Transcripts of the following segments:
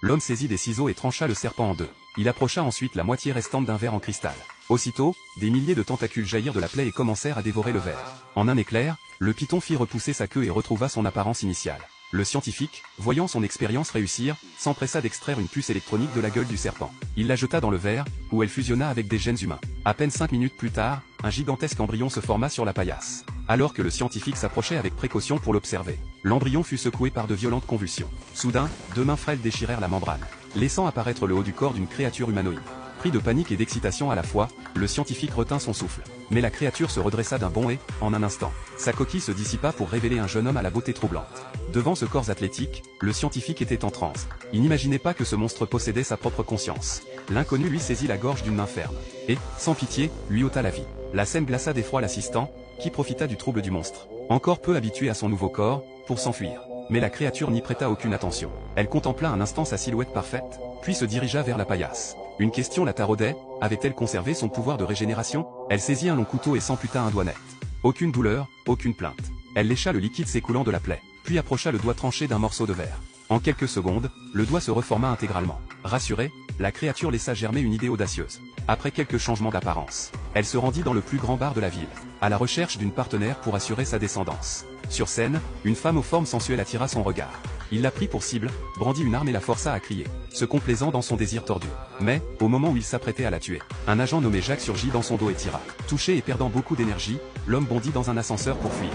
L'homme saisit des ciseaux et trancha le serpent en deux. Il approcha ensuite la moitié restante d'un verre en cristal. Aussitôt, des milliers de tentacules jaillirent de la plaie et commencèrent à dévorer le verre. En un éclair, le python fit repousser sa queue et retrouva son apparence initiale. Le scientifique, voyant son expérience réussir, s'empressa d'extraire une puce électronique de la gueule du serpent. Il la jeta dans le verre, où elle fusionna avec des gènes humains. À peine 5 minutes plus tard, un gigantesque embryon se forma sur la paillasse. Alors que le scientifique s'approchait avec précaution pour l'observer, l'embryon fut secoué par de violentes convulsions. Soudain, deux mains frêles déchirèrent la membrane, laissant apparaître le haut du corps d'une créature humanoïde. Pris de panique et d'excitation à la fois, le scientifique retint son souffle. Mais la créature se redressa d'un bond et, en un instant, sa coquille se dissipa pour révéler un jeune homme à la beauté troublante. Devant ce corps athlétique, le scientifique était en transe. Il n'imaginait pas que ce monstre possédait sa propre conscience. L'inconnu lui saisit la gorge d'une main ferme, et, sans pitié, lui ôta la vie. La scène glaça d'effroi l'assistant, qui profita du trouble du monstre. Encore peu habitué à son nouveau corps, pour s'enfuir. Mais la créature n'y prêta aucune attention. Elle contempla un instant sa silhouette parfaite, puis se dirigea vers la paillasse. Une question la taraudait, avait-elle conservé son pouvoir de régénération? Elle saisit un long couteau et s'amputa un doigt net. Aucune douleur, aucune plainte. Elle lécha le liquide s'écoulant de la plaie, puis approcha le doigt tranché d'un morceau de verre. En quelques secondes, le doigt se reforma intégralement. Rassurée, la créature laissa germer une idée audacieuse. Après quelques changements d'apparence, elle se rendit dans le plus grand bar de la ville, à la recherche d'une partenaire pour assurer sa descendance. Sur scène, une femme aux formes sensuelles attira son regard. Il la prit pour cible, brandit une arme et la força à crier, se complaisant dans son désir tordu. Mais, au moment où il s'apprêtait à la tuer, un agent nommé Jacques surgit dans son dos et tira. Touché et perdant beaucoup d'énergie, l'homme bondit dans un ascenseur pour fuir.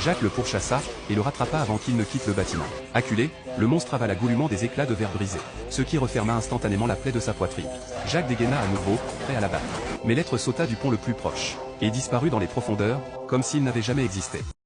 Jacques le pourchassa, et le rattrapa avant qu'il ne quitte le bâtiment. Acculé, le monstre avala goulûment des éclats de verre brisés, ce qui referma instantanément la plaie de sa poitrine. Jacques dégaina à nouveau, prêt à l'abattre. Mais l'être sauta du pont le plus proche, et disparut dans les profondeurs, comme s'il n'avait jamais existé.